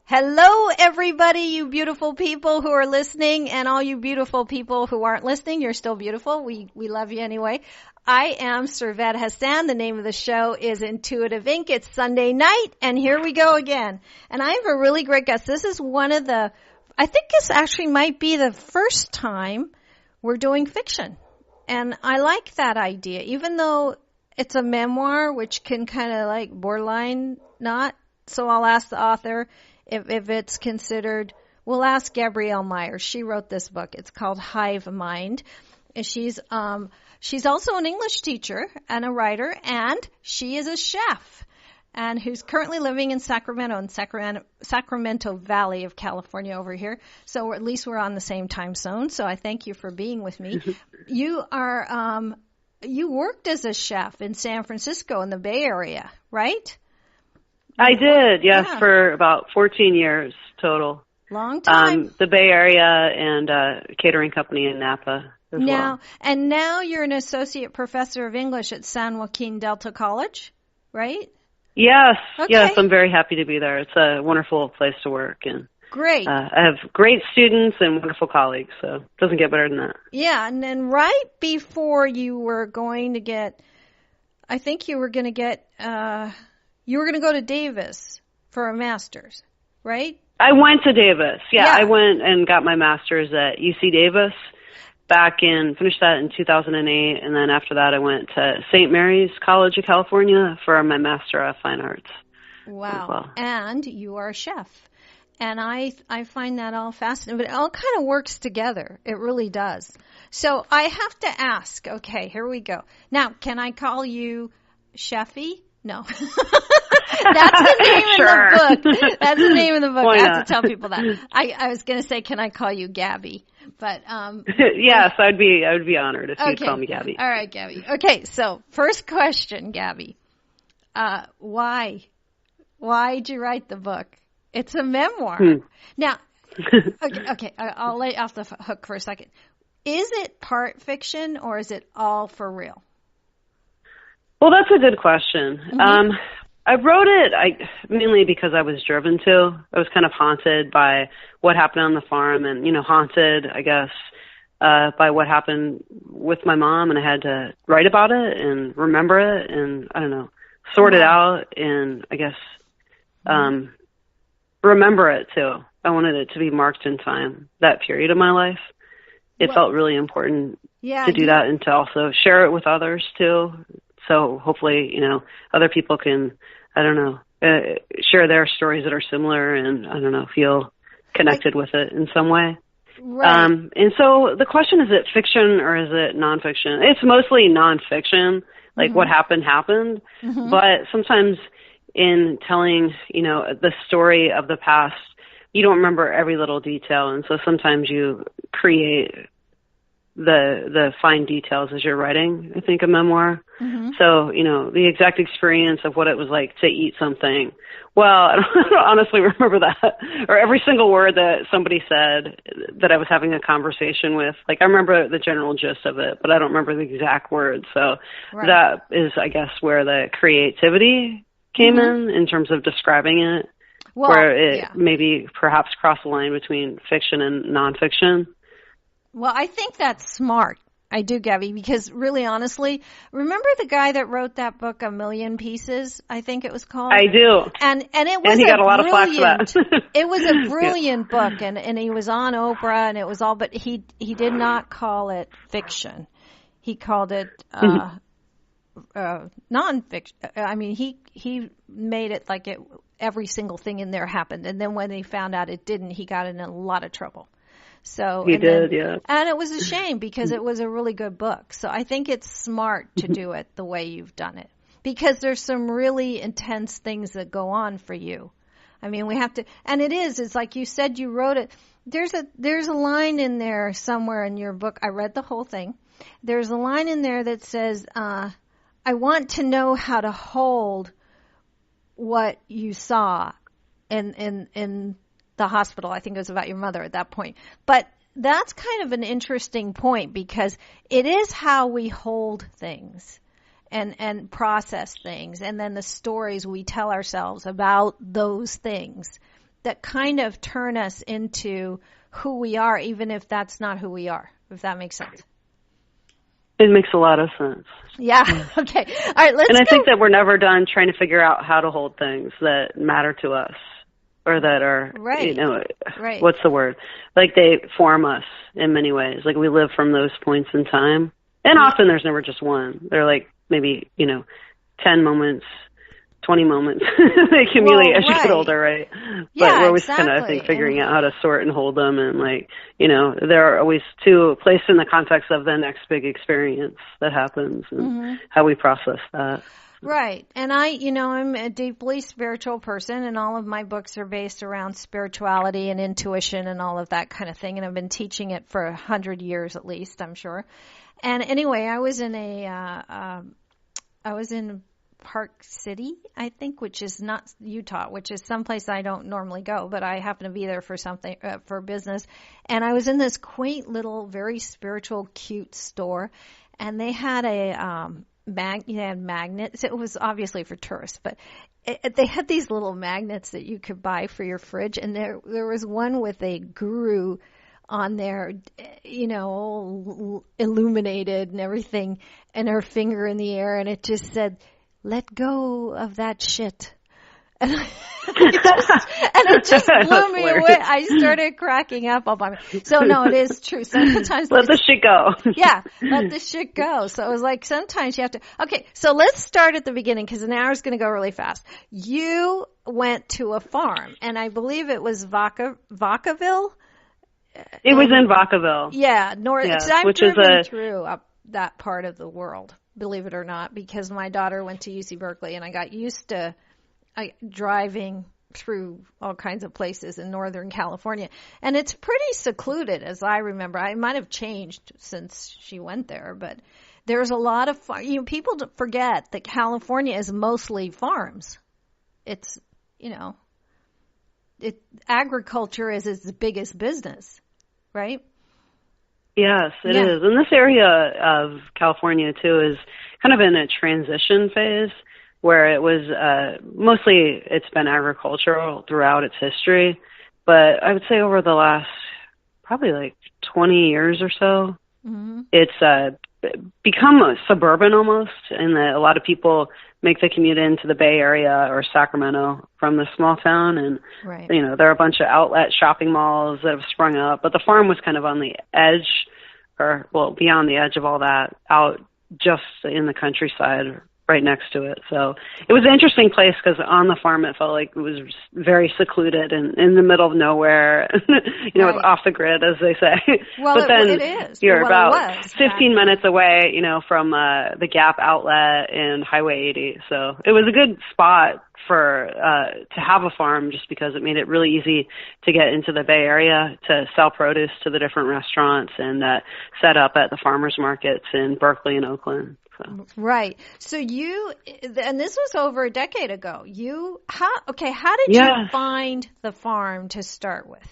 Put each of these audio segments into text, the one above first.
Hello, everybody, you beautiful people who are listening, and all you beautiful people who aren't listening. You're still beautiful. We love you anyway. I am Servet Hassan. The name of the show is Intuitive Inc. It's Sunday night, and here we go again. And I have a really great guest. This is I think this actually might be the first time we're doing fiction. And I like that idea, even though it's a memoir, which can kind of like borderline not. So I'll ask the author if it's considered. We'll ask Gabrielle Myers. She wrote this book. It's called Hive-Mind. And she's also an English teacher and a writer, and she is a chef, and who's currently living in Sacramento Valley of California over here. So at least we're on the same time zone. So I thank you for being with me. You worked as a chef in San Francisco in the Bay Area, right? I did, yes, for about 14 years total. Long time. The Bay Area and catering company in Napa as well. And now you're an associate professor of English at San Joaquin Delta College, right? Yes, okay. Yes, I'm very happy to be there. It's a wonderful place to work. And great. I have great students and wonderful colleagues, so it doesn't get better than that. Yeah, and then right before you were going to get, I think you were going to get, you were going to go to Davis for a master's, right? I went to Davis. Yeah, I went and got my master's at UC Davis finished that in 2008. And then after that, I went to St. Mary's College of California for my Master of Fine Arts. Wow. As well. And you are a chef. And I find that all fascinating, but it all kind of works together. It really does. So I have to ask, okay, here we go. Now, can I call you Chefy? No. That's the name of the book. That's the name of the book. Why I have not? to tell people that. I was going to say, can I call you Gabby? But yes, I would be honored if you'd call me Gabby. All right, Gabby. Okay, so first question, Gabby. Why'd you write the book? It's a memoir. Now, okay, I'll lay off the hook for a second. Is it part fiction or is it all for real? Well, that's a good question. Mm-hmm. I wrote it mainly because I was driven to. I was kind of haunted by what happened on the farm and, haunted, I guess, by what happened with my mom. And I had to write about it and remember it and, I don't know, sort it out and, I guess, remember it too. I wanted it to be marked in time, that period of my life. It felt really important to do that and to also share it with others too. So hopefully, other people can, share their stories that are similar and, feel connected with it in some way. Right. And so the question, is it fiction or is it nonfiction? It's mostly nonfiction, like what happened. Mm-hmm. But sometimes in telling, the story of the past, you don't remember every little detail. And so sometimes you create the fine details as you're writing, I think, a memoir. Mm-hmm. So, the exact experience of what it was like to eat something. Well, I don't honestly remember that, or every single word that somebody said that I was having a conversation with. Like, I remember the general gist of it, but I don't remember the exact words. So that is, I guess, where the creativity came in terms of describing it, where it maybe perhaps crossed the line between fiction and nonfiction. Well, I think that's smart. I do, Gabby, because really honestly, remember the guy that wrote that book, A Million Pieces, I think it was called? I do. And it was he got a lot of flack for that. It was a brilliant book, and he was on Oprah, and it was all, but he did not call it fiction. He called it nonfiction. I mean, he made it like every single thing in there happened, and then when he found out it didn't, he got in a lot of trouble. So he did, yeah. And it was a shame because it was a really good book. So I think it's smart to do it the way you've done it because there's some really intense things that go on for you. I mean, we have to, and it's like you said, you wrote it. There's a line in there somewhere in your book. I read the whole thing. There's a line in there that says, I want to know how to hold what you saw in the hospital. I think it was about your mother at that point. But that's kind of an interesting point because it is how we hold things and process things. And then the stories we tell ourselves about those things that kind of turn us into who we are, even if that's not who we are, if that makes sense. It makes a lot of sense. Yeah. Okay. All right. And I think that we're never done trying to figure out how to hold things that matter to us, or that are, what's the word? Like they form us in many ways. Like we live from those points in time. And often there's never just one. They're like maybe, 10 moments, 20 moments. They accumulate as you get older, right? But we're always kind of, I think, figuring out how to sort and hold them. And there are always two placed in the context of the next big experience that happens and how we process that. Right. And I'm a deeply spiritual person, and all of my books are based around spirituality and intuition and all of that kind of thing. And I've been teaching it for 100 years at least, I'm sure. And anyway, I was in Park City, I think, which is not Utah, which is someplace I don't normally go, but I happen to be there for something, for business. And I was in this quaint little, very spiritual, cute store, and they had magnets. It was obviously for tourists, but they had these little magnets that you could buy for your fridge, and there was one with a guru on there, illuminated and everything, and her finger in the air, and it just said, "Let go of that shit." And it just blew me away. I started cracking up all by me. So no, it is true. Sometimes let the shit go. Yeah, let the shit go. So it was like sometimes you have to. Okay, so let's start at the beginning because an hour is going to go really fast. You went to a farm, and I believe it was Vacaville. It was in Vacaville. Yeah, I've driven through up that part of the world, believe it or not, because my daughter went to UC Berkeley, and I got used to driving through all kinds of places in Northern California. And it's pretty secluded, as I remember. I might have changed since she went there, but there's a lot of people forget that California is mostly farms. It's, agriculture is its biggest business, right? Yes, it is. And this area of California, too, is kind of in a transition phase where it was mostly it's been agricultural throughout its history. But I would say over the last probably like 20 years or so, it's become suburban almost, in that a lot of people make the commute into the Bay Area or Sacramento from the small town. And, there are a bunch of outlet shopping malls that have sprung up. But the farm was kind of on the edge, beyond the edge of all that, out just in the countryside right next to it. So it was an interesting place because on the farm it felt like it was very secluded and in the middle of nowhere, off the grid, as they say. Well, but then it is. You're about 15 minutes away, from the Gap outlet and Highway 80. So it was a good spot for to have a farm, just because it made it really easy to get into the Bay Area to sell produce to the different restaurants and set up at the farmers markets in Berkeley and Oakland. So. Right. So and this was over a decade ago. How did you find the farm to start with?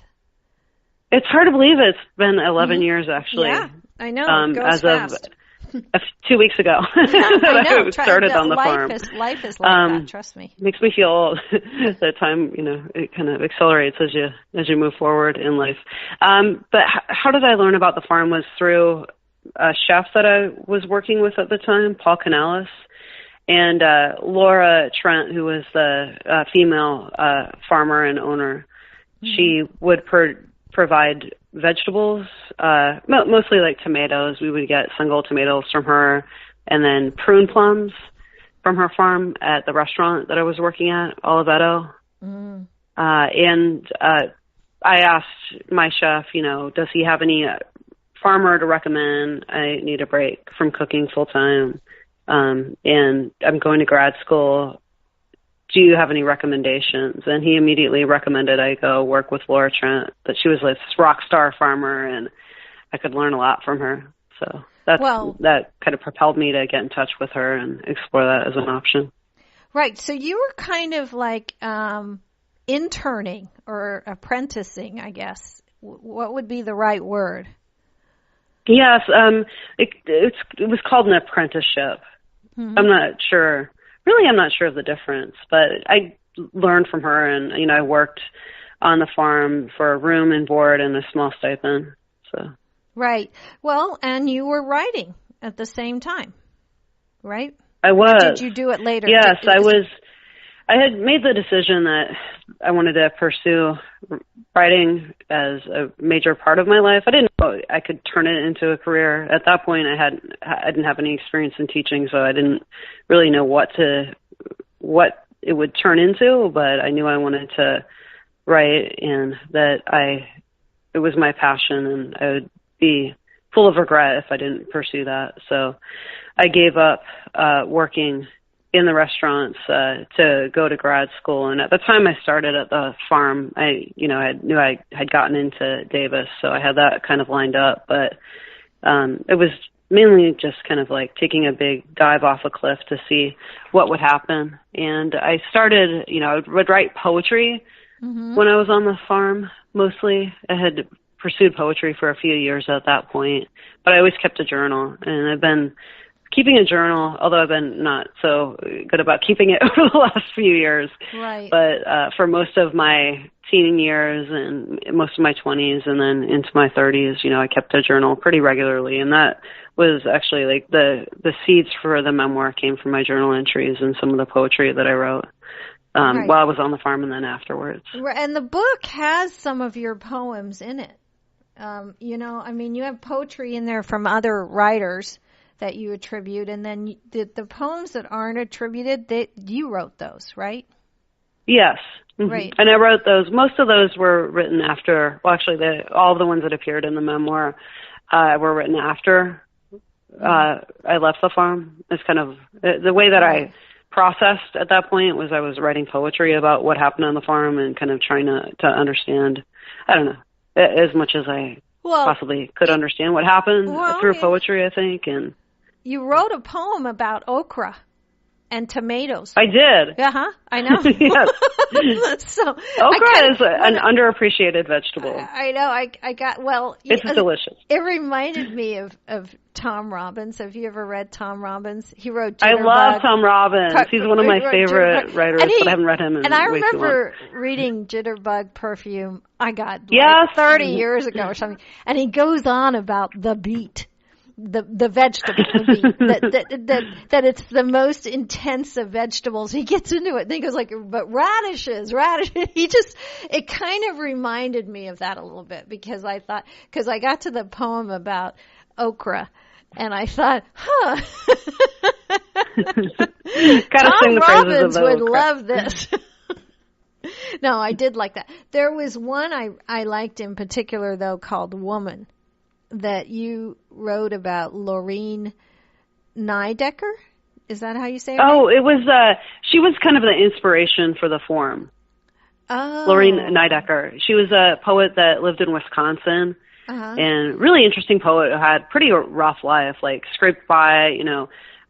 It's hard to believe it's been 11 years, actually. Yeah, I know. It goes fast. 2 weeks ago that I started on the farm. Life is like that, trust me. Makes me feel old. The time, it kind of accelerates as you move forward in life. But how did I learn about the farm was through a chef that I was working with at the time, Paul Canales, and Laura Trent, who was the female farmer and owner. She would provide vegetables, mostly like tomatoes. We would get single tomatoes from her, and then prune plums from her farm at the restaurant that I was working at, Oliveto. And I asked my chef, does he have any farmer to recommend? I need a break from cooking full time, and I'm going to grad school. Do you have any recommendations? And he immediately recommended I go work with Laura Trent, that she was this rock star farmer and I could learn a lot from her. So that kind of propelled me to get in touch with her and explore that as an option. Right. So you were kind of like interning or apprenticing, I guess. What would be the right word? Yes, it was called an apprenticeship. I'm not sure. Really, I'm not sure of the difference, but I learned from her, and I worked on the farm for room and board and a small stipend. So. Right. Well, and you were writing at the same time, right? I was. Or did you do it later? Yes, I was. I had made the decision that I wanted to pursue writing as a major part of my life. I didn't know I could turn it into a career. At that point, I didn't have any experience in teaching, so I didn't really know what it would turn into, but I knew I wanted to write and that it was my passion, and I would be full of regret if I didn't pursue that. So I gave up working in the restaurants to go to grad school. And at the time I started at the farm, I knew I had gotten into Davis, so I had that kind of lined up. But it was mainly just kind of like taking a big dive off a cliff to see what would happen. And I started, I would write poetry when I was on the farm mostly. I had pursued poetry for a few years at that point, but I always kept a journal, and I've been keeping a journal, although I've been not so good about keeping it over the last few years. Right. But for most of my teen years and most of my 20s and then into my 30s, I kept a journal pretty regularly, and that was actually like the seeds for the memoir came from my journal entries and some of the poetry that I wrote while I was on the farm and then afterwards. And the book has some of your poems in it. You have poetry in there from other writers that you attribute, and then the poems that aren't attributed, you wrote those, right? Yes. Mm-hmm. Right. And I wrote those. Most of those were written after, well, actually, all of the ones that appeared in the memoir were written after I left the farm. It's kind of the way that I processed at that point was I was writing poetry about what happened on the farm and kind of trying to understand, I don't know, as much as I possibly could understand what happened through poetry, I think. And you wrote a poem about okra and tomatoes. I did. I know. Yes. So okra is an underappreciated vegetable. I know. It's delicious. It reminded me of Tom Robbins. Have you ever read Tom Robbins? He wrote Jitterbug. I love Tom Robbins. He's one of my favorite writers, but I haven't read him in way too long. And I remember reading Jitterbug Perfume, I got 30 years ago or something, and he goes on about the beet. The vegetable, that it's the most intense of vegetables. He gets into it. Then he goes like, but radishes. It kind of reminded me of that a little bit because I got to the poem about okra and I thought, Tom Robbins would love this. No, I did like that. There was one I liked in particular though called Woman, that you wrote about Lorene Niedecker. Is that how you say it? Oh, it was, she was kind of the inspiration for the form. Oh. Lorene Niedecker. She was a poet that lived in Wisconsin and really interesting poet who had pretty rough life, like scraped by,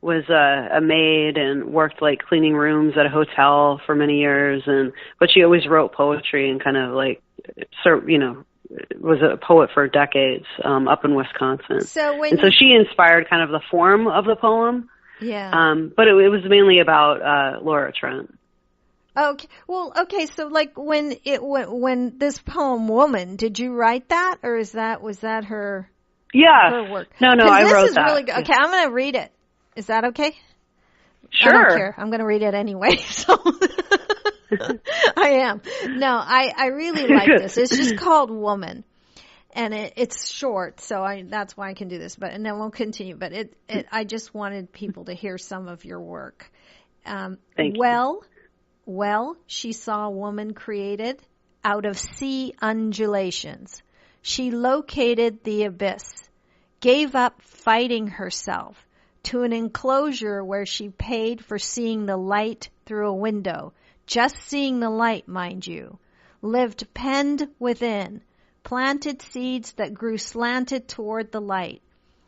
was a maid and worked like cleaning rooms at a hotel for many years. But she always wrote poetry and kind of like, was a poet for decades up in Wisconsin. So she inspired kind of the form of the poem. Yeah. But it was mainly about Laura Trent. Okay. Well, okay. So like when this poem Woman, did you write that or was that her? Yeah. Her work? No, I wrote that. Really good. Okay, I'm going to read it. Is that okay? Sure. I don't care. I'm going to read it anyway. So I am. No, I really like this. It's just called Woman. And it's short, so that's why I can do this. And then we'll continue. But I just wanted people to hear some of your work. Thank you. Well, she saw a woman created out of sea undulations. She located the abyss, gave up fighting herself to an enclosure where she paid for seeing the light through a window, just seeing the light, mind you, lived penned within, planted seeds that grew slanted toward the light,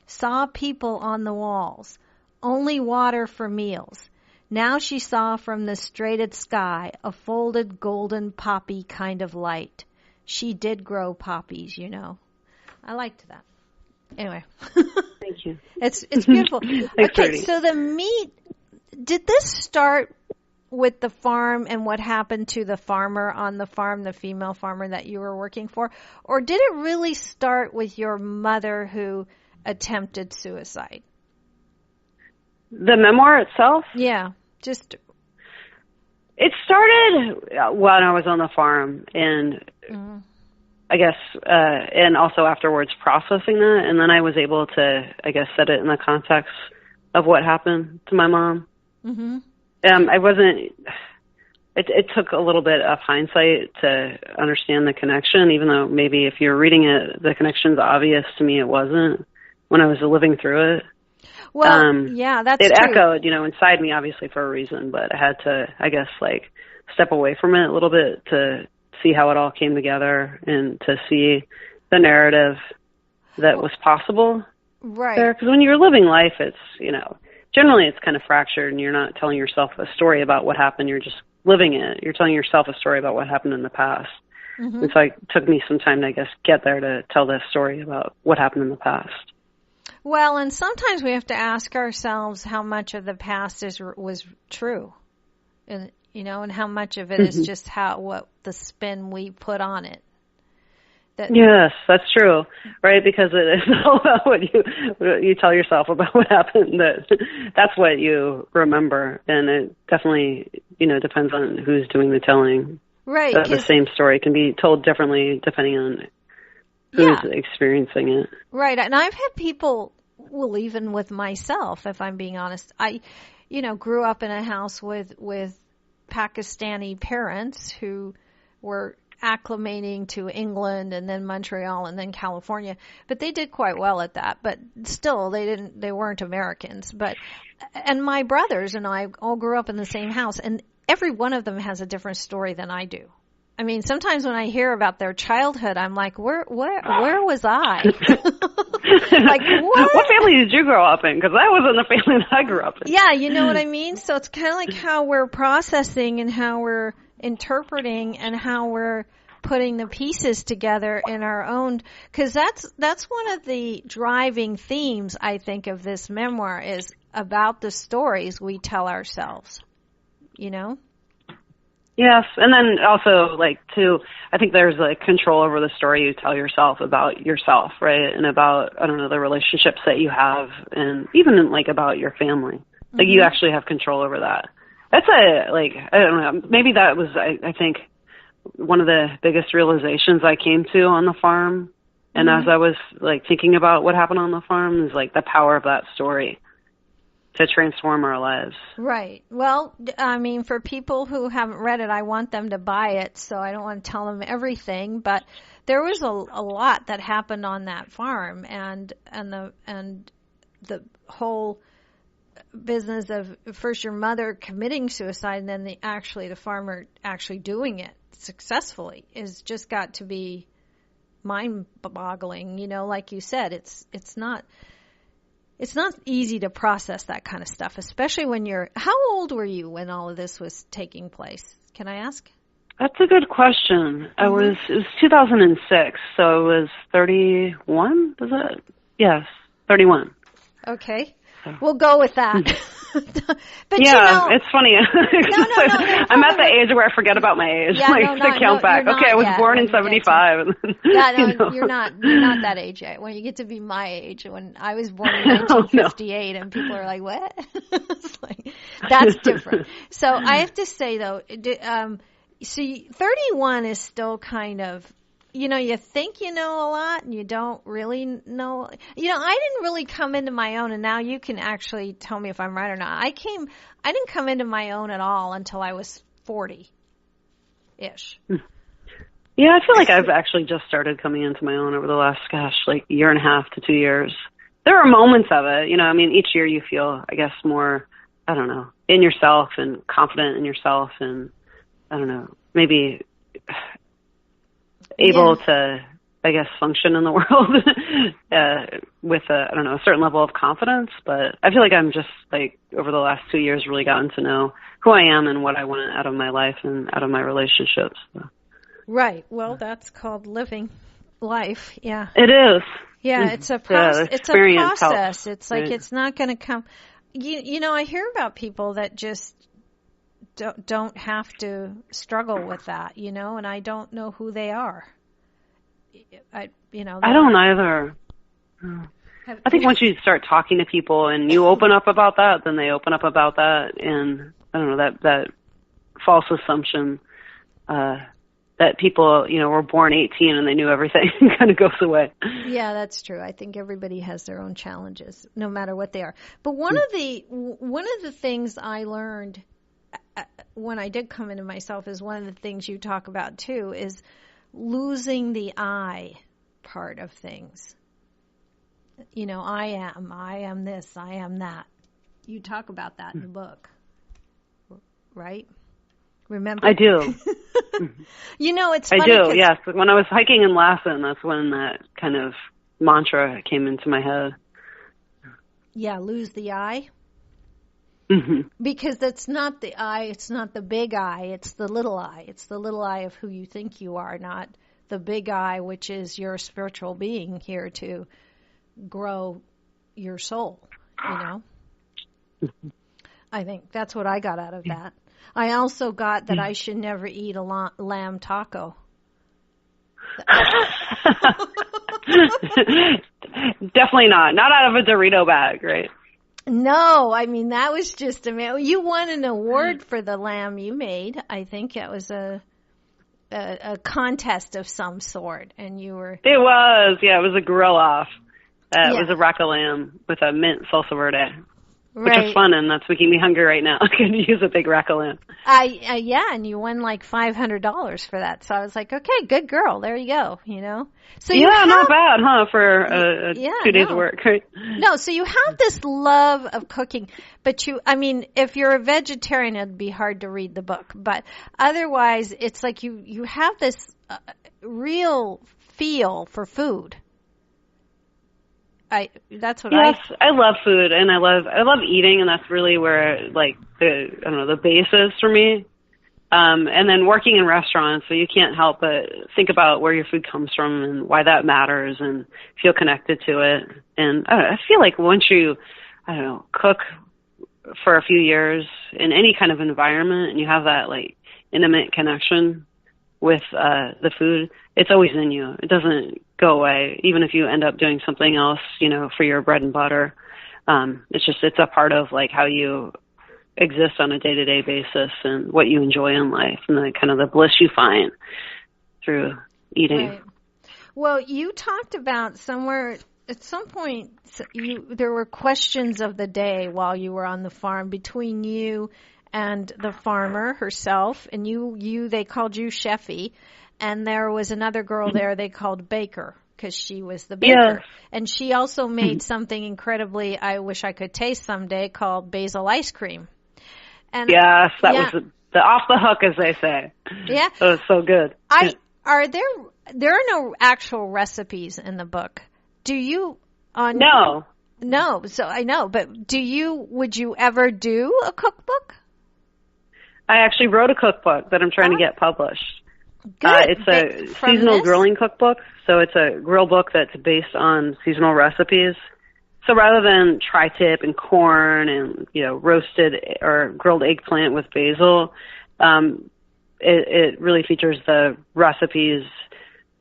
saw people on the walls, only water for meals. Now she saw from the straighted sky a folded golden poppy kind of light. She did grow poppies, I liked that. Anyway. Thank you. It's beautiful. Thanks, okay, so the meat, did this start with the farm and what happened to the farmer on the farm, the female farmer that you were working for? Or did it really start with your mother who attempted suicide? The memoir itself? Yeah, just... It started when I was on the farm, and I guess, and also afterwards processing that, and then I was able to, I guess, set it in the context of what happened to my mom. Mm-hmm. I wasn't, it took a little bit of hindsight to understand the connection, even though maybe if you're reading it, the connection's obvious. To me, it wasn't when I was living through it. Well, yeah, that's it true. echoed, inside me, obviously, for a reason, but I had to, I guess, step away from it a little bit to see how it all came together and to see the narrative that was possible. Right. There. Because when you're living life, it's, generally it's kind of fractured, and you're not telling yourself a story about what happened. You're just living it. You're telling yourself a story about what happened in the past. Mm-hmm. And so it took me some time to, I guess, get there to tell this story about what happened in the past. Well, and sometimes we have to ask ourselves how much of the past was true, and and how much of it is just what the spin we put on it. Yes, that's true, right? Because it is all about what you tell yourself about what happened. That's what you remember, and it definitely depends on who's doing the telling. Right, the same story can be told differently depending on who's experiencing it. Right. And I've had people, well, even with myself, if I'm being honest, I, grew up in a house with Pakistani parents who were acclimating to England and then Montreal and then California, but they did quite well at that. But still, they weren't Americans. And my brothers and I all grew up in the same house, and every one of them has a different story than I do. I mean, sometimes when I hear about their childhood, I'm like, where was I? Like, what? What family did you grow up in? Because that wasn't the family that I grew up in. Yeah, you know what I mean? So it's kind of like how we're processing and how we're interpreting and how we're putting the pieces together in our own, because that's one of the driving themes, I think, of this memoir is about the stories we tell ourselves, Yes, and then also, I think there's control over the story you tell yourself about yourself, right? And about, the relationships that you have, and even about your family. You actually have control over that. That's I don't know, maybe that was, I think, one of the biggest realizations I came to on the farm. And as I was thinking about what happened on the farm is the power of that story to transform our lives. Right. Well, I mean, for people who haven't read it, I want them to buy it, so I don't want to tell them everything, but there was a lot that happened on that farm, and the whole business of first your mother committing suicide and then the farmer actually doing it successfully is just got to be mind-boggling. Like you said, it's not easy to process that kind of stuff, especially when how old were you when all of this was taking place? Can I ask? That's a good question. It was 2006, so I was 31, was it? Yes, 31. Okay. We'll go with that. But it's funny. No, I'm at the age where I forget about my age. To count back. Okay, I was born in 75. You're not that age yet. When you get to be my age, when I was born in 1958, and people are like, "What?" It's that's different. So I have to say though, 31 is still kind of. You think you know a lot and you don't really know. I didn't really come into my own, and now you can actually tell me if I'm right or not. I didn't come into my own at all until I was 40-ish. Yeah, I feel like I've actually just started coming into my own over the last, year and a half to 2 years. There are moments of it, each year you feel, I guess, more, in yourself and confident in yourself and, maybe able to, I guess, function in the world with a certain level of confidence. But I feel like I'm just over the last 2 years really gotten to know who I am and what I want out of my life and out of my relationships. So. Right. Well, that's called living life. Yeah. It is. Yeah. It's a process. It's a process. Helps. It's it's not going to come. I hear about people that just don't have to struggle with that, and I don't know who they are. I don't either. I think once you start talking to people and you open up about that, then they open up about that, and I don't know, that false assumption that people, were born 18 and they knew everything kind of goes away. Yeah, that's true. I think everybody has their own challenges, no matter what they are. But one of the things I learned when I did come into myself is one of the things you talk about too is losing the I part of things. I am this, I am that. You talk about that in the book, right? Remember? I do. It's funny. I do, yes. When I was hiking in Lassen, that's when that kind of mantra came into my head. Yeah, lose the I. Mm-hmm. Because that's not the I, it's not the big I, it's the little I. It's the little I of who you think you are, not the big I, which is your spiritual being here to grow your soul, I think that's what I got out of that. I also got that I should never eat a lamb taco. Definitely not. Not out of a Dorito bag, right? No, I mean, that was just you won an award for the lamb you made. I think it was a contest of some sort, and you were... It was a grill-off. It was a rack of lamb with a mint salsa verde. Which is fun, and that's making me hungry right now. I could use a big rack of lamb. And you won like $500 for that. So I was like, okay, good girl. There you go, So not bad, huh, for 2 days of work, right? No, so you have this love of cooking, but if you're a vegetarian, it'd be hard to read the book. But otherwise, it's like you have this real feel for food. That's what I love food, and I love eating, and that's really where the basis for me. And then working in restaurants, so you can't help but think about where your food comes from and why that matters, and feel connected to it. And I feel like once you, cook for a few years in any kind of environment, and you have that intimate connection with the food, it's always in you. It doesn't go away, even if you end up doing something else, for your bread and butter. It's a part of how you exist on a day-to-day basis and what you enjoy in life and the kind of the bliss you find through eating. Right. Well, you talked about somewhere at some point there were questions of the day while you were on the farm between you and the farmer herself, and they called you Chefy. And there was another girl there they called Baker because she was the baker. Yes. And she also made something incredibly, I wish I could taste someday, called basil ice cream. And yes, that was the off the hook, as they say. Yeah. It was so good. There are no actual recipes in the book. Do you? No. No. So I know, but would you ever do a cookbook? I actually wrote a cookbook that I'm trying to get published. Good. It's a seasonal grilling cookbook, so it's a grill book that's based on seasonal recipes. So rather than tri-tip and corn and, roasted or grilled eggplant with basil, it really features the recipes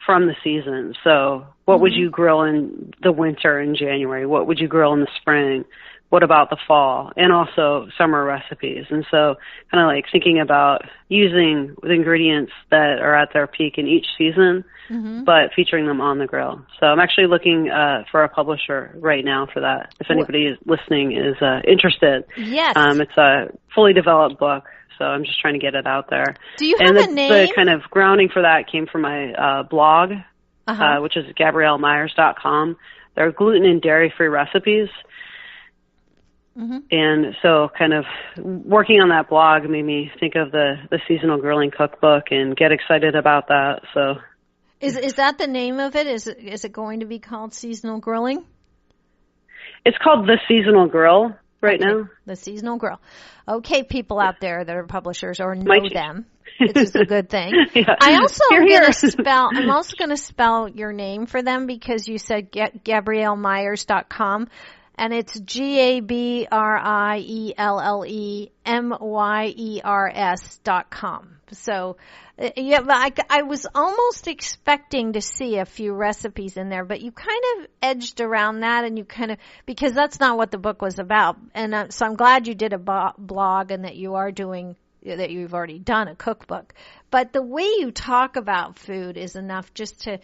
from the season. So what would you grill in the winter in January? What would you grill in the spring? What about the fall? And also summer recipes. And so kind of thinking about using the ingredients that are at their peak in each season, but featuring them on the grill. So I'm actually looking for a publisher right now for that. If anybody is listening is interested. Yes. It's a fully developed book, so I'm just trying to get it out there. Do you have a name? The kind of grounding for that came from my blog, which is GabrielleMyers.com. They're gluten and dairy-free recipes. And so kind of working on that blog made me think of the seasonal grilling cookbook and get excited about that. So is that the name of it? Is it going to be called Seasonal Grilling? It's called The Seasonal Grill now. The Seasonal Grill. Okay, people out there that are publishers or know them. It's just a good thing. Yeah. I'm also going to spell your name for them because you said GabrielleMyers.com. and it's GabrielleMyers.com. So, yeah, but I was almost expecting to see a few recipes in there, but you kind of edged around that, and you kind of, because that's not what the book was about. And so I'm glad you did a blog and that you are doing, that you've already done a cookbook. But the way you talk about food is enough just to,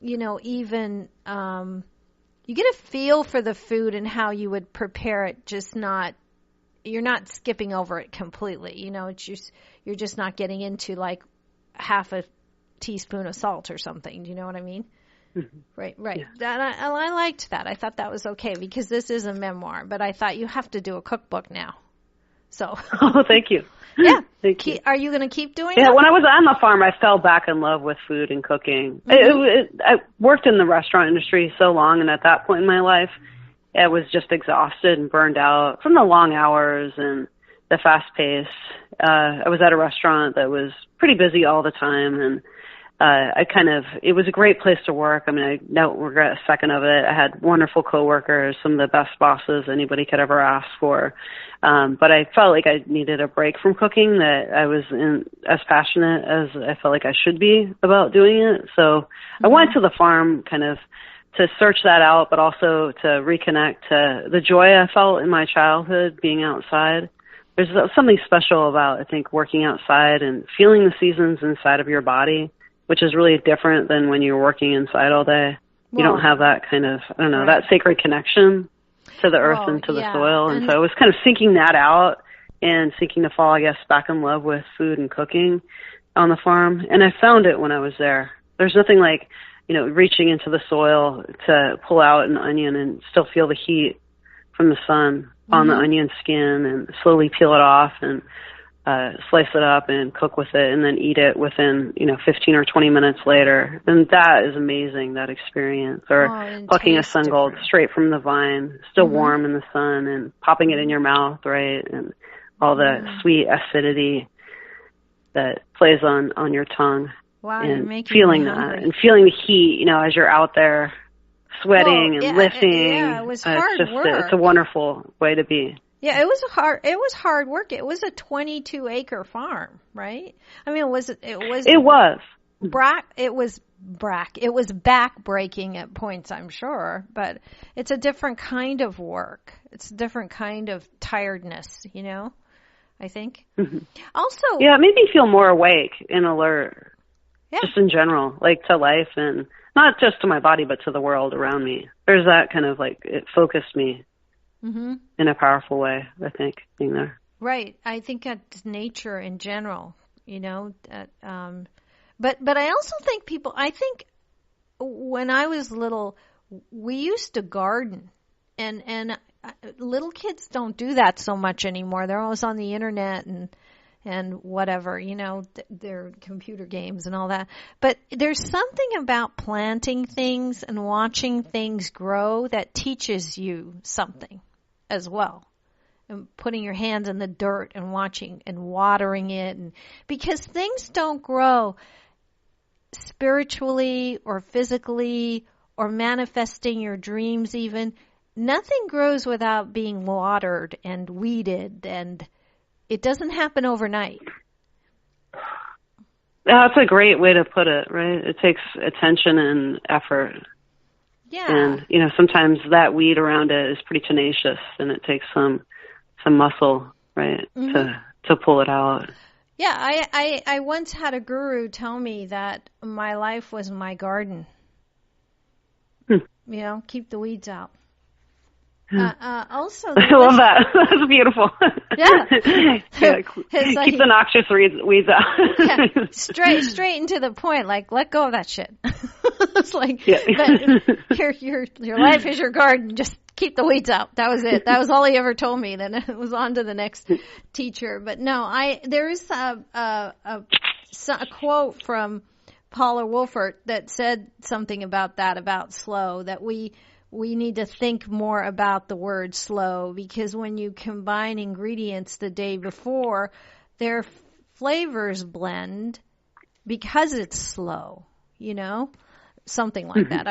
even, you get a feel for the food and how you would prepare it, just not, you're not skipping over it completely. It's just, you're just not getting into like half a teaspoon of salt or something. Do you know what I mean? Mm-hmm. Right. Yeah. I liked that. I thought that was okay because this is a memoir, but I thought you have to do a cookbook now. So. Oh, thank you. Yeah. Thank you. Are you going to keep doing that? Yeah, when I was on the farm, I fell back in love with food and cooking. Mm-hmm. I worked in the restaurant industry so long, and at that point in my life, I was just exhausted and burned out from the long hours and the fast pace. I was at a restaurant that was pretty busy all the time, and it was a great place to work. I mean, I don't regret a second of it. I had wonderful coworkers, some of the best bosses anybody could ever ask for. But I felt like I needed a break from cooking, that I was as passionate as I felt like I should be about doing it. So I went to the farm kind of to search that out, but also to reconnect to the joy I felt in my childhood being outside. There's something special about, I think, working outside and feeling the seasons inside of your body, which is really different than when you're working inside all day. You don't have that kind of, that sacred connection to the earth and to the soil. And so I was kind of seeking that out and seeking to fall, I guess, back in love with food and cooking on the farm. And I found it when I was there. There's nothing like, reaching into the soil to pull out an onion and still feel the heat from the sun on the onion skin and slowly peel it off and slice it up and cook with it and then eat it within, 15 or 20 minutes later. And that is amazing, that experience. Or plucking a sun gold straight from the vine, still warm in the sun, and popping it in your mouth, right? And all the sweet acidity that plays on your tongue. Wow, and feeling that and feeling the heat, as you're out there sweating and lifting. Yeah, it was hard work. It's a wonderful way to be. Yeah, it was hard work. It was a 22-acre farm, right? I mean, it was back-breaking at points, I'm sure, but it's a different kind of work. It's a different kind of tiredness, I think. Mm-hmm. Also, yeah, it made me feel more awake and alert. Yeah. Just in general, like to life, and not just to my body, but to the world around me. There's that kind of it focused me in a powerful way, I think, being there. Right. I think that's nature in general, but I also think I think when I was little, we used to garden, and little kids don't do that so much anymore. They're always on the internet and whatever, their computer games and all that. But there's something about planting things and watching things grow that teaches you something as well. And putting your hands in the dirt and watching and watering it. And because things don't grow spiritually or physically or manifesting your dreams even. Nothing grows without being watered and weeded, and it doesn't happen overnight. That's a great way to put it, right? It takes attention and effort. Yeah. And, sometimes that weed around it is pretty tenacious, and it takes some muscle, right, to pull it out. Yeah, I once had a guru tell me that my life was my garden. Keep the weeds out. Also, I love that. That's beautiful. Yeah. Keep the noxious weeds out. Yeah. Straight into the point. Like, let go of that shit. It's like, your life is your garden. Just keep the weeds out. That was it. That was all he ever told me. Then it was on to the next teacher. But no, there is a quote from Paula Wolfert that said something about that, about slow, that we need to think more about the word slow, because when you combine ingredients the day before, their flavors blend because it's slow, something like that.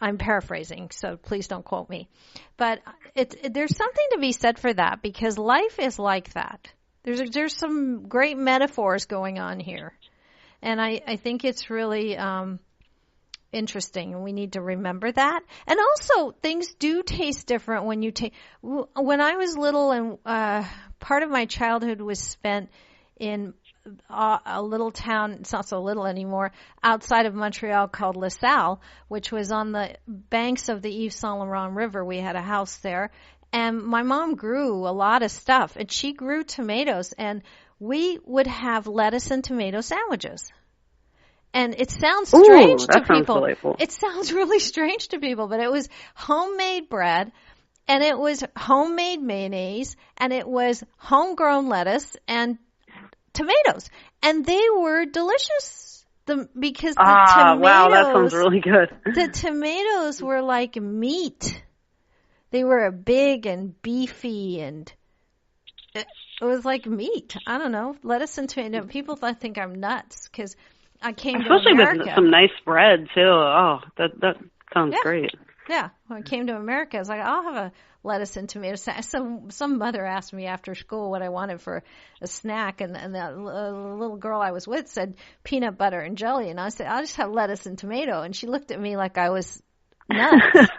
I'm paraphrasing, so please don't quote me. But there's something to be said for that, because life is like that. There's some great metaphors going on here. And I think it's really interesting, and we need to remember that. And also, things do taste different when you take. When I was little, and part of my childhood was spent in a little town. It's not so little anymore, outside of Montreal, called LaSalle, which was on the banks of the Yves Saint Laurent River. We had a house there, and my mom grew a lot of stuff, and she grew tomatoes, and we would have lettuce and tomato sandwiches. And it sounds strange to people. Delightful. It sounds really strange to people, but it was homemade bread, and it was homemade mayonnaise, and it was homegrown lettuce and tomatoes. And they were delicious. Because the tomatoes, wow, that sounds really good. The tomatoes were like meat. They were big and beefy, and it was like meat. I don't know. Lettuce and tomato. People think I'm nuts because I came to America. Especially with some nice bread, too. Oh, that sounds great. Yeah. When I came to America, I was like, I'll have a lettuce and tomato salad. Some mother asked me after school what I wanted for a snack, and the little girl I was with said peanut butter and jelly, and I said, I'll just have lettuce and tomato, and she looked at me like I was nuts.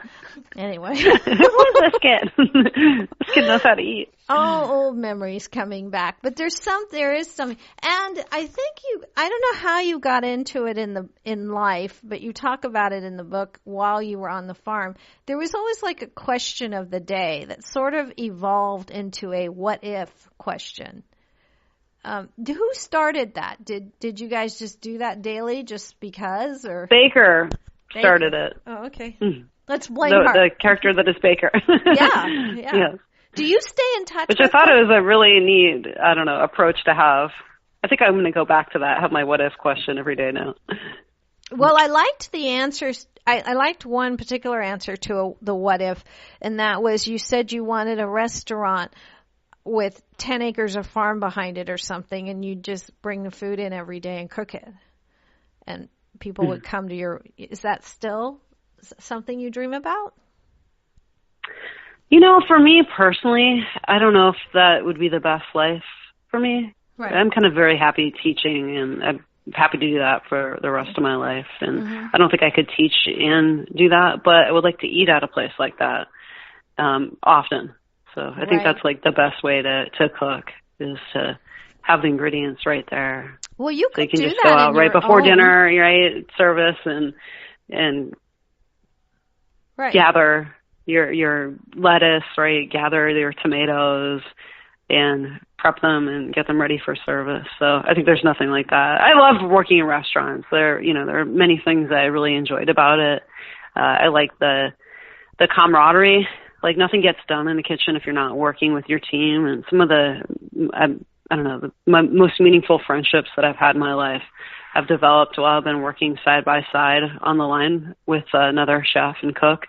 Anyway. Who's this kid? This kid knows how to eat. All old memories coming back. But there is something. And I think I don't know how you got into it in life, but you talk about it in the book while you were on the farm. There was always like a question of the day that sort of evolved into a what if question. Who started that? Did you guys just do that daily just because? Or Baker started it. Oh, okay. Let's blame her. The character that is Baker. Yeah. Yes. Do you stay in touch Which with I thought her? it was a really neat, approach to have. I think I'm going to go back to that, have my what if question every day now. Well, I liked the answers. I liked one particular answer to the what if, and that was you said you wanted a restaurant with 10 acres of farm behind it or something, and you'd just bring the food in every day and cook it. And people would come to is that still something you dream about? For me personally, I don't know if that would be the best life for me. Right. I'm kind of very happy teaching, and I'm happy to do that for the rest of my life. And I don't think I could teach and do that, but I would like to eat at a place like that often. So I think that's like the best way to cook is to have the ingredients right there. Well, you could so you can do just that go out right before dinner, right? Service and gather your lettuce, right? Gather your tomatoes and prep them and get them ready for service. So I think there's nothing like that. I love working in restaurants. There are many things that I really enjoyed about it. I like the camaraderie. Like nothing gets done in the kitchen if you're not working with your team. And some of the most meaningful friendships that I've had in my life have developed while I've been working side by side on the line with another chef and cook.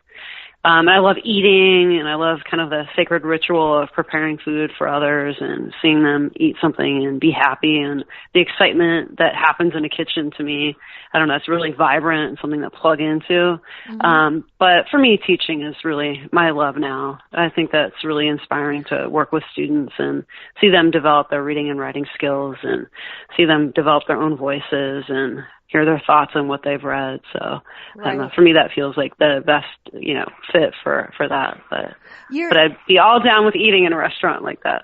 I love eating, and I love kind of the sacred ritual of preparing food for others and seeing them eat something and be happy, and the excitement that happens in a kitchen to me, I don't know, it's really vibrant and something to plug into. But for me, teaching is really my love now. I think that's really inspiring to work with students and see them develop their reading and writing skills and see them develop their own voices and hear their thoughts on what they've read. So I don't know, for me that feels like the best, fit for that. But I'd be all down with eating in a restaurant like that.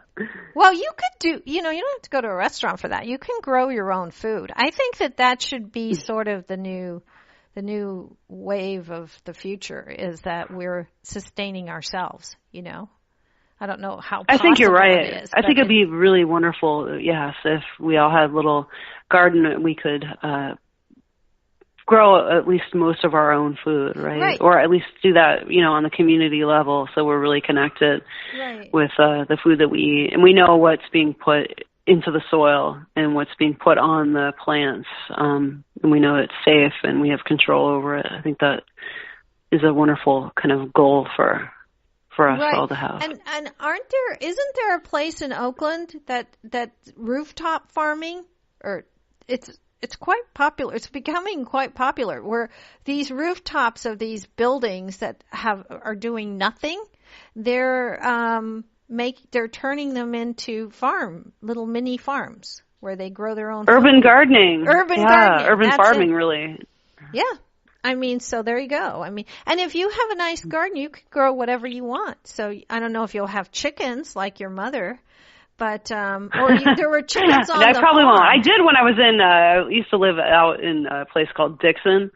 Well, you could do, you don't have to go to a restaurant for that. You can grow your own food. I think that should be sort of the new wave of the future, is that we're sustaining ourselves, I don't know how possible I think you're right. It is, I think it'd be really wonderful, yes, if we all had a little garden that we could grow at least most of our own food, right? Or at least do that, on the community level, so we're really connected with the food that we eat, and we know what's being put into the soil and what's being put on the plants, and we know it's safe and we have control over it. I think that is a wonderful kind of goal for us all to have. And isn't there a place in Oakland that rooftop farming, or it's quite popular. It's becoming quite popular where these rooftops of these buildings that are doing nothing, they're turning them into little mini farms where they grow their own urban food. gardening. Urban farming, really. Yeah. I mean, so there you go. I mean, and if you have a nice garden, you can grow whatever you want. So I don't know if you'll have chickens like your mother, but there were chickens on I the probably farm. won't. I did when I was I used to live out in a place called Dixon,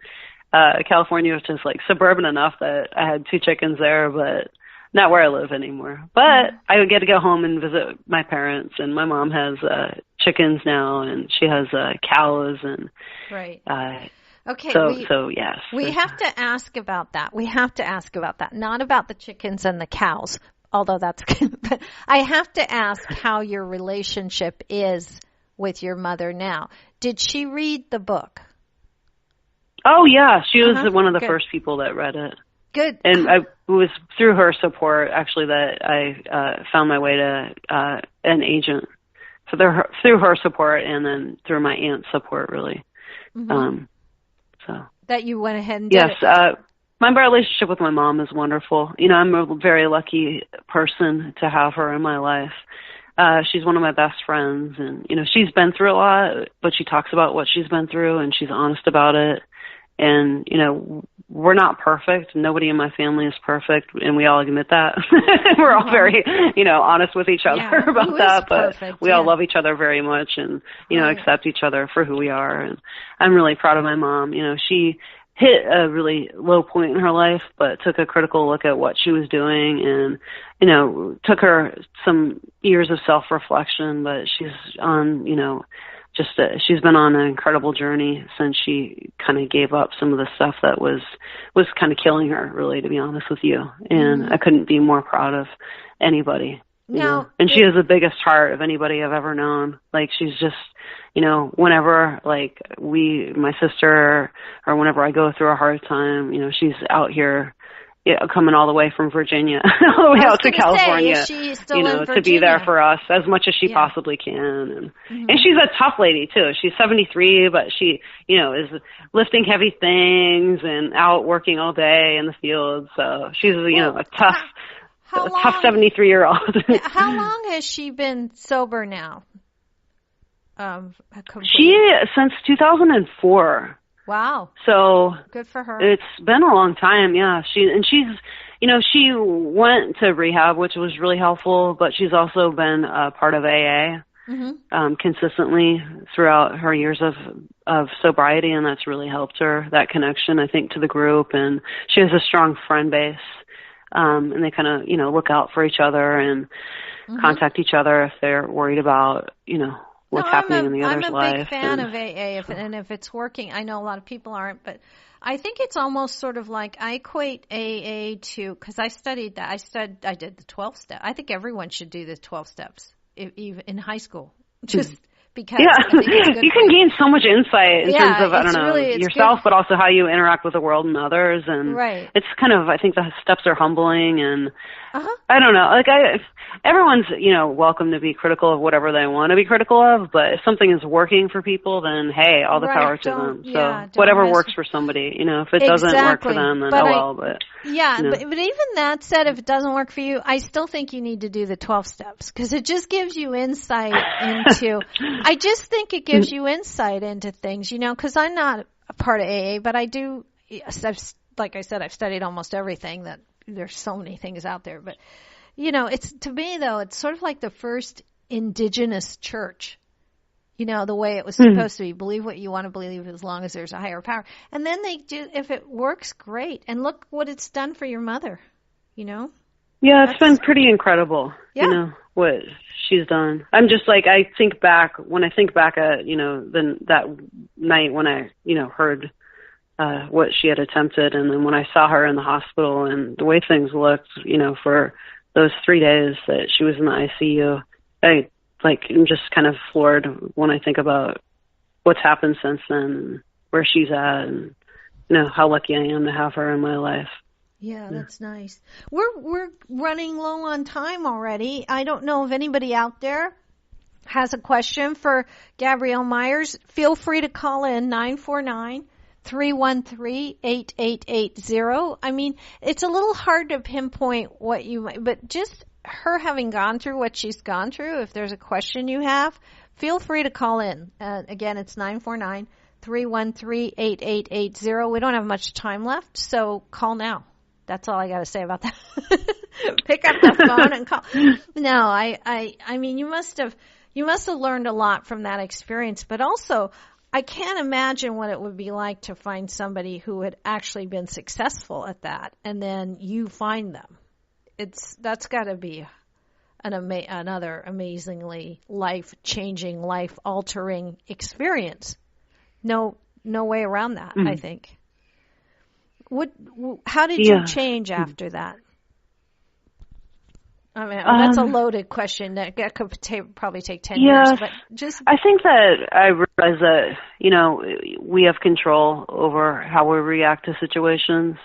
California, which is like suburban enough that I had 2 chickens there, but not where I live anymore. But I would get to go home and visit my parents, and my mom has chickens now, and she has cows, and right. Okay. So yes. We have to ask about that. Not about the chickens and the cows, although that's good. But I have to ask how your relationship is with your mother now. Did she read the book? Oh, yeah. She was one of the first people that read it. Good. And it was through her support, actually, that I found my way to an agent. So through her support and then through my aunt's support, really. Mm-hmm. So that you went ahead and did it. Yes. My relationship with my mom is wonderful. You know, I'm a very lucky person to have her in my life. She's one of my best friends, and, you know, she's been through a lot, but she talks about what she's been through, and she's honest about it. And, you know, we're not perfect. Nobody in my family is perfect, and we all admit that. We're all very, you know, honest with each other about that, but we all love each other very much and, you know, accept each other for who we are. And I'm really proud of my mom. You know, she hit a really low point in her life, but took a critical look at what she was doing and, you know, took her some years of self-reflection, but she's on, you know, she's been on an incredible journey since she kind of gave up some of the stuff that was kind of killing her, really, to be honest with you. And I couldn't be more proud of anybody. You know? And she has the biggest heart of anybody I've ever known. Like, she's just, you know, whenever, like, my sister, or whenever I go through a hard time, you know, she's out here, coming all the way from Virginia, all the way out to California, you know, to be there for us as much as she possibly can. And she's a tough lady too. She's 73, but she, you know, is lifting heavy things and out working all day in the fields. So she's, you know, a tough 73-year-old. How long has she been sober now? Since 2004. Wow. So good for her. It's been a long time, yeah. She's, you know, she went to rehab, which was really helpful, but she's also been a part of AA consistently throughout her years of sobriety, and that's really helped her, that connection, I think, to the group. And she has a strong friend base, and they kind of, you know, look out for each other and contact each other if they're worried about, you know, what's happening in the other's life. I'm a big fan of AA, if it's working. I know a lot of people aren't, but I think it's almost sort of like, I equate AA to, because I studied that. I did the 12 steps. I think everyone should do the 12 steps, even in high school, just because I think it's good. You can gain so much insight in terms of, I don't know, yourself, but also how you interact with the world and others. And it's kind of, I think the steps are humbling, and I don't know, like everyone's, you know, welcome to be critical of whatever they want to be critical of, but if something is working for people, then hey, all the power to them. So whatever works for somebody, you know, if it doesn't work for them, then but you know. but even that said, if it doesn't work for you, I still think you need to do the 12 steps, because it just gives you insight into, I just think it gives you insight into things, you know, because I'm not a part of AA, but I do, like I said, I've studied almost everything. That there's so many things out there, but you know, it's, to me though, it's sort of like the first indigenous church, you know, the way it was supposed to be. Believe what you want to believe as long as there's a higher power. And then they do, if it works, great. And look what it's done for your mother, you know? Yeah, it's been pretty incredible, you know, what she's done. I'm just like, when I think back at, you know, that night when I, you know, heard what she had attempted, and then when I saw her in the hospital and the way things looked, you know, for those 3 days that she was in the ICU, I'm just kind of floored when I think about what's happened since then, and where she's at, and, you know, how lucky I am to have her in my life. Yeah, that's nice. We're running low on time already. I don't know of anybody out there has a question for Gabrielle Myers, feel free to call in 949-313-8880. I mean, it's a little hard to pinpoint what you might, but just her having gone through what she's gone through, if there's a question you have, feel free to call in. Again, it's 949-313-8880. We don't have much time left, so call now. That's all I got to say about that. Pick up the phone and call. No, I mean, you must have learned a lot from that experience, but also I can't imagine what it would be like to find somebody who had actually been successful at that, and then you find them. That's got to be another amazingly life-changing, life-altering experience. No way around that, I think. How did you change after that? I mean, that's a loaded question. That could probably take 10 years. But I think that I realize that, we have control over how we react to situations.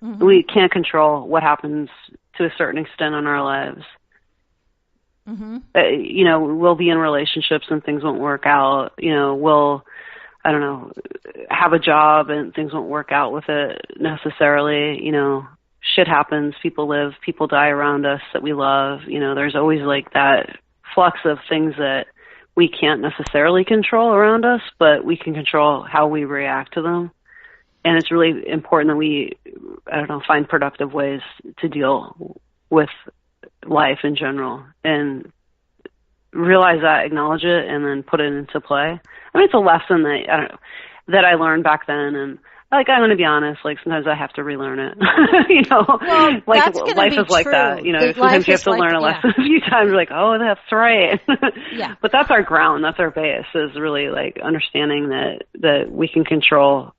Mm-hmm. We can't control what happens to a certain extent in our lives. Mm-hmm. We'll be in relationships and things won't work out. We'll, have a job and things won't work out with it necessarily. Shit happens, people live, people die around us that we love. There's always like that flux of things that we can't necessarily control around us, but we can control how we react to them. And it's really important that we, find productive ways to deal with life in general and realize that, acknowledge it, and then put it into play. I mean, it's a lesson that I learned back then, and I'm going to be honest, sometimes I have to relearn it. Well, life is like that. Sometimes you have to learn a lesson a few times. You're like, oh, that's right. Yeah. But that's our ground. That's our base, is really understanding that we can control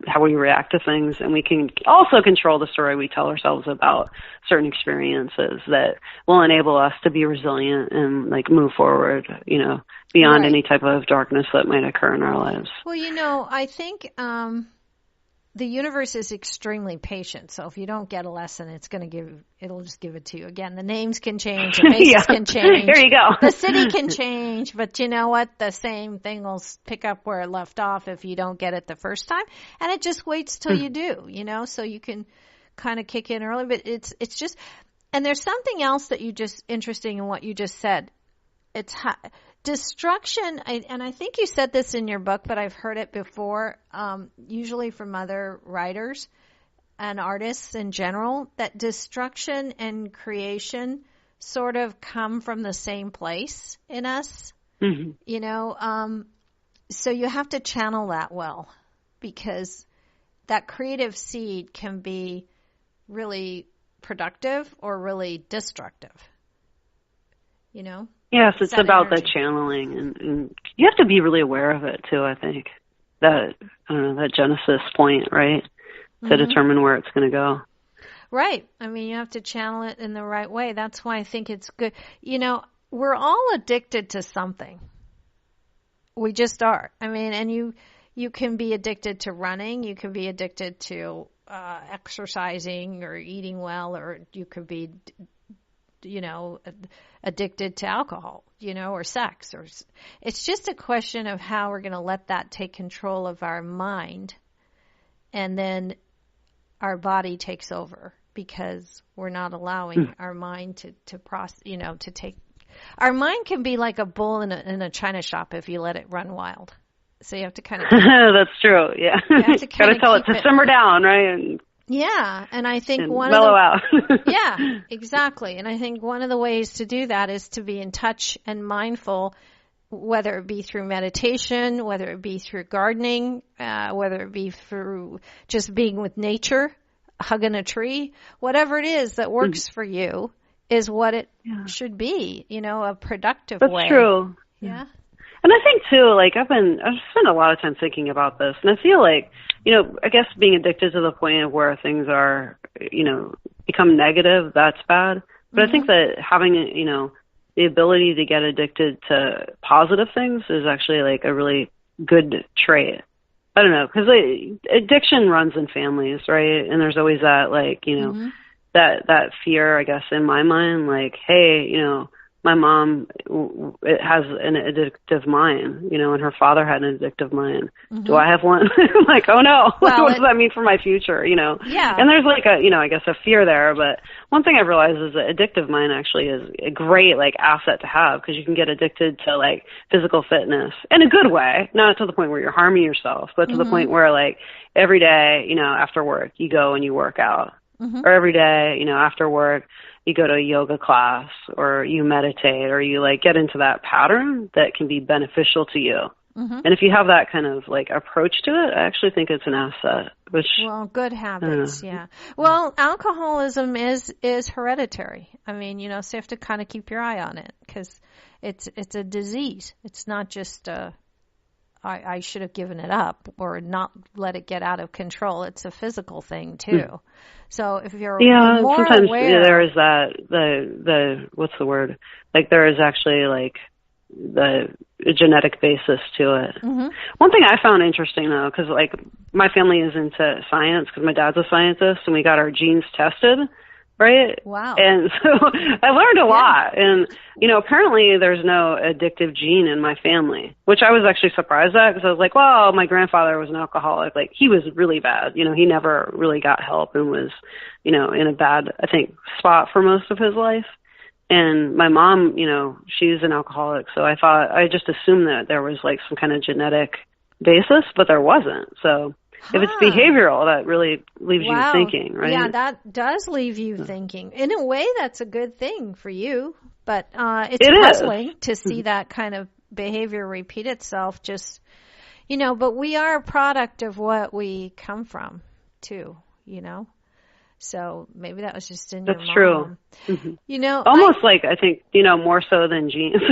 how we react to things, and we can also control the story we tell ourselves about certain experiences that will enable us to be resilient and move forward, beyond any type of darkness that might occur in our lives. Well, I think, the universe is extremely patient. So if you don't get a lesson, it'll just give it to you. Again, the names can change, the faces can change. There you go. The city can change, but you know what? The same thing will pick up where it left off if you don't get it the first time. And it just waits till you do, so you can kind of kick in early. But it's just, and there's something else that interesting in what you just said. It's destruction, and I think you said this in your book, but I've heard it before, usually from other writers and artists in general, that destruction and creation sort of come from the same place in us. Mm-hmm. So you have to channel that well, because that creative seed can be really productive or really destructive. Yes, it's about the channeling, and you have to be really aware of it too, I think. That Genesis point, right? To determine where it's going to go. Right. I mean, you have to channel it in the right way. That's why I think it's good. We're all addicted to something. We just are. I mean, and you can be addicted to running. You can be addicted to exercising or eating well, or you could be addicted to alcohol, or sex, or it's just a question of how we're going to let that take control of our mind, and then our body takes over, because we're not allowing our mind to process, to take. Our mind can be like a bull in a china shop if you let it run wild. So you have to kind of. That's true. Yeah. Got to tell it to simmer down, right? And I think mellow out. Yeah, exactly. And I think one of the ways to do that is to be in touch and mindful, whether it be through meditation, whether it be through gardening, whether it be through just being with nature, hugging a tree, whatever it is that works for you is what it should be, a productive way. That's true. Yeah. And I think too, I've spent a lot of time thinking about this, and I feel like, I guess being addicted to the point of where things are, become negative, that's bad. But I think that having, the ability to get addicted to positive things is actually a really good trait. I don't know, because addiction runs in families, right? And there's always that, that fear, I guess, in my mind, hey, my mom it has an addictive mind, and her father had an addictive mind. Mm-hmm. Do I have one? I'm like, oh no, well, what does that mean for my future? Yeah. And there's like I guess a fear there. But one thing I've realized is that addictive mind actually is a great like asset to have, because you can get addicted to like physical fitness in a good way, not to the point where you're harming yourself, but to the point where like every day, after work, you go and you work out, or every day, after work, you go to a yoga class, or you meditate, or you like get into that pattern that can be beneficial to you. And if you have that kind of like approach to it, I actually think it's an asset. Well, good habits, yeah. Well, alcoholism is hereditary. I mean, so you have to kind of keep your eye on it, because it's a disease. It's not just I should have given it up or not let it get out of control. It's a physical thing too. So if you're more sometimes aware, there is that the what's the word? Like there is actually like the genetic basis to it. One thing I found interesting though, because like my family is into science, because my dad's a scientist, and we got our genes tested. Right? Wow. And so I learned a lot. And, apparently there's no addictive gene in my family, which I was actually surprised at, because I was like, well, my grandfather was an alcoholic. Like, he was really bad. He never really got help and was, in a bad, I think, spot for most of his life. And my mom, she's an alcoholic. So I just assumed that there was like some kind of genetic basis, but there wasn't. So if it's behavioral, that really leaves you thinking, right? Yeah, that does leave you thinking. In a way, that's a good thing for you, but it's puzzling to see that kind of behavior repeat itself. Just, but we are a product of what we come from, too, So maybe that was just in your mom. That's true. Almost like, I think, more so than genes.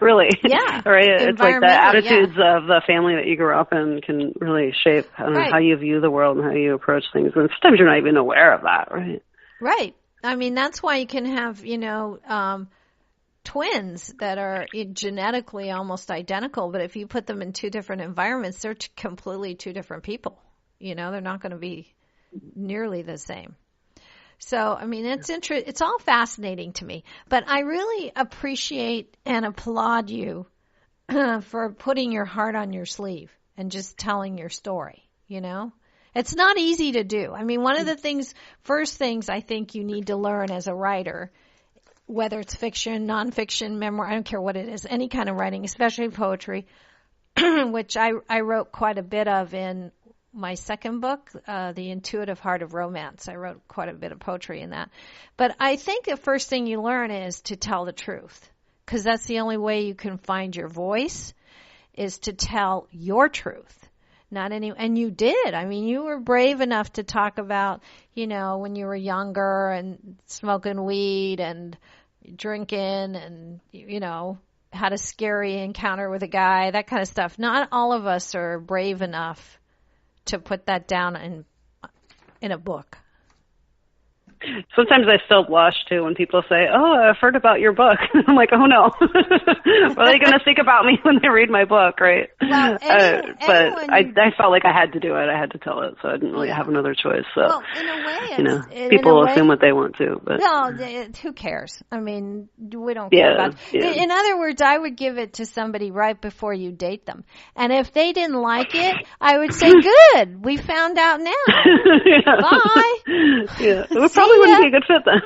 Really. Yeah. Right? It's like the attitudes of the family that you grew up in can really shape how you view the world and how you approach things. And sometimes you're not even aware of that, right? Right. I mean, that's why you can have, twins that are genetically almost identical, but if you put them in two different environments, they're completely two different people. They're not going to be nearly the same. So, I mean, it's all fascinating to me, but I really appreciate and applaud you for putting your heart on your sleeve and just telling your story, It's not easy to do. I mean, one of the first things I think you need to learn as a writer, whether it's fiction, nonfiction, memoir, I don't care what it is, any kind of writing, especially poetry, which I wrote quite a bit of in my second book, The Intuitive Heart of Romance. I wrote quite a bit of poetry in that. But I think the first thing you learn is to tell the truth, because that's the only way you can find your voice, is to tell your truth. And you did. I mean, you were brave enough to talk about, when you were younger and smoking weed and drinking and, had a scary encounter with a guy, that kind of stuff. Not all of us are brave enough to put that down in a book. Sometimes I still blush too when people say, "Oh, I've heard about your book." I'm like, "Oh no, what are they going to think about me when they read my book?" Right? Well, but I felt like I had to do it. I had to tell it, so I didn't really have another choice. So, in a way, people assume what they want to. But who cares? I mean, we don't care about it. Yeah. In other words, I would give it to somebody right before you date them, and if they didn't like it, I would say, "Good, we found out now. Bye." Yeah, it probably wouldn't be a good fit then.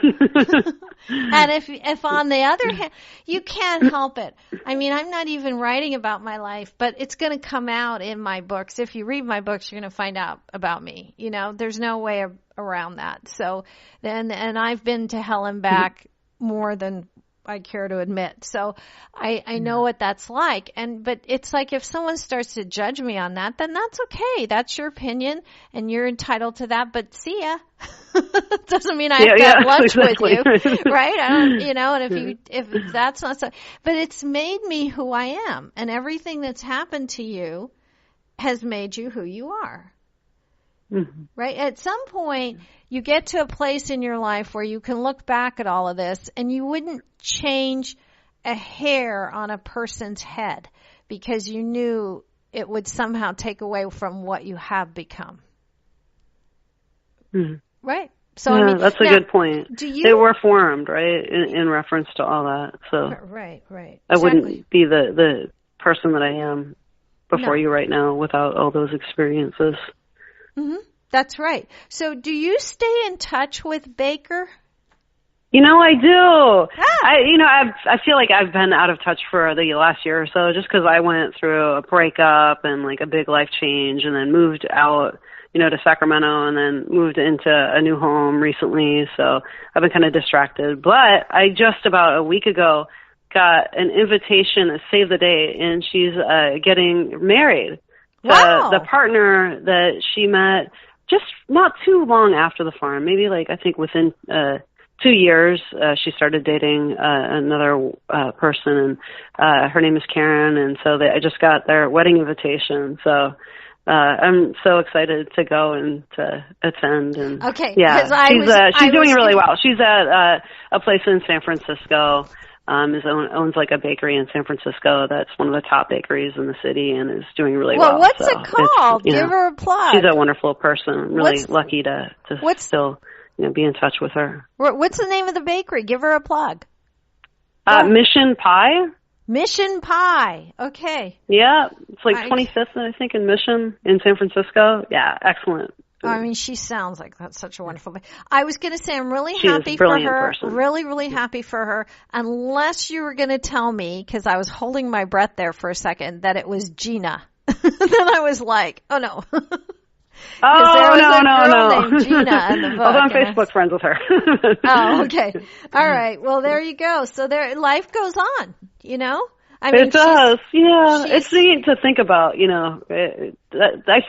And if on the other hand, you can't help it. I mean, I'm not even writing about my life, but it's going to come out in my books. If you read my books, you're going to find out about me. There's no way around that. So and I've been to hell and back more than I care to admit. So I know what that's like. But it's like if someone starts to judge me on that, then that's okay. That's your opinion and you're entitled to that. But see ya. Doesn't mean I have to have lunch with you, right? I don't, and if that's not so, but it's made me who I am, and everything that's happened to you has made you who you are. Mm-hmm. Right? At some point, you get to a place in your life where you can look back at all of this and you wouldn't change a hair on a person's head because you knew it would somehow take away from what you have become. Mm-hmm. Right? So yeah, I mean, that's a good point. They were formed, right, in reference to all that. So right. I wouldn't be the person that I am before you right now without all those experiences. Mm-hmm. That's right. So do you stay in touch with Baker? I do. I feel like I've been out of touch for the last year or so just because I went through a breakup and like a big life change and then moved out, to Sacramento and then moved into a new home recently. So I've been kind of distracted. But I just about a week ago got an invitation to save the date, and she's getting married. Wow. The partner that she met just not too long after the farm, maybe I think within 2 years, she started dating another person, and her name is Karen, and so I just got their wedding invitation. So I'm so excited to go and to attend. And okay, yeah, she's doing really well. She's at a place in San Francisco. Owns like a bakery in San Francisco that's one of the top bakeries in the city and is doing really well. Well, what's it called? Give her a plug. She's a wonderful person. I'm really lucky to still be in touch with her. What's the name of the bakery? Give her a plug. Mission Pie. Mission Pie. Okay. Yeah, it's 25th, I think, in Mission in San Francisco. Yeah, excellent. I mean, she sounds like that's such a wonderful. I was going to say I'm really happy for her. Person. Really, really happy for her. Unless you were going to tell me, because I was holding my breath there for a second, that it was Gina. Then I was like, oh no. No. Named Gina in the book. Although I'm Facebook friends with her. Oh, okay. All right. Well, there you go. So life goes on, I mean, it does, yeah. It's neat to think about, I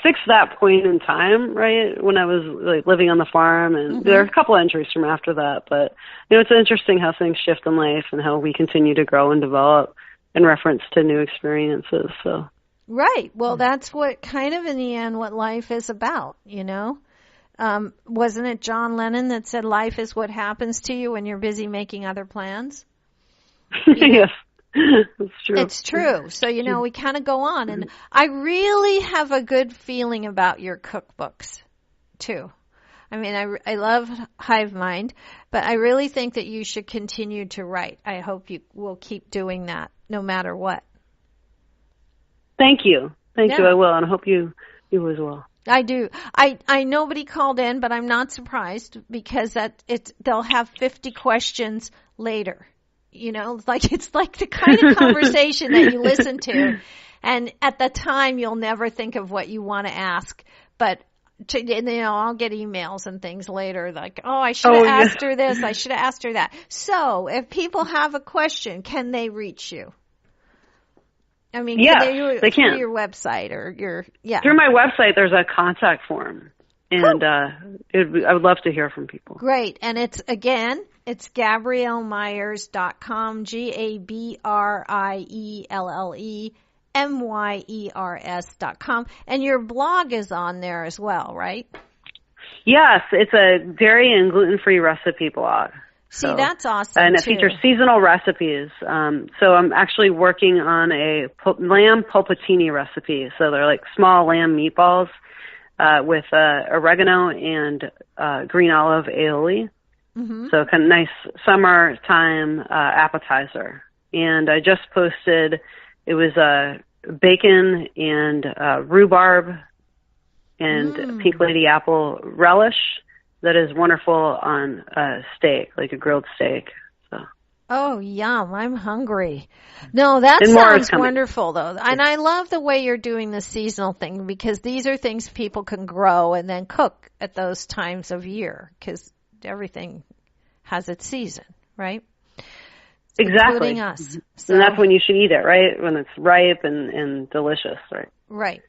fixed that point in time, right, when I was living on the farm, and there are a couple entries from after that, but, it's interesting how things shift in life and how we continue to grow and develop in reference to new experiences, so. Right. Well, that's what kind of in the end what life is about, Wasn't it John Lennon that said life is what happens to you when you're busy making other plans? Yes. It's true. It's true. So, we kind of go on. And I really have a good feeling about your cookbooks, too. I mean, I love Hive-Mind, but I really think that you should continue to write. I hope you will keep doing that no matter what. Thank you. Thank you. I will. And I hope you as well. I do. I nobody called in, but I'm not surprised because they'll have 50 questions later. It's like the kind of conversation that you listen to, and at the time you'll never think of what you want to ask, but I'll get emails and things later like, oh, I should have asked her this, I should have asked her that. So if people have a question, can they reach you? I mean, they can. Through your website or through my website. There's a contact form, and I would love to hear from people. Great, and it's GabrielleMyers.com, GabrielleMyers.com, and your blog is on there as well, right? Yes, it's a dairy and gluten-free recipe blog. See, that's awesome, and it features seasonal recipes. So I'm actually working on a lamb pulpatini recipe. So they're like small lamb meatballs with oregano and green olive aioli. Mm-hmm. So kind of nice summertime appetizer. And I just posted, it was bacon and rhubarb and pink lady apple relish. That is wonderful on a steak, like a grilled steak. So. Oh, yum. I'm hungry. No, that sounds wonderful, though. And I love the way you're doing the seasonal thing because these are things people can grow and then cook at those times of year because everything has its season, right? Exactly. Including us. Mm-hmm. So, and that's when you should eat it, right? When it's ripe and delicious, right? Right.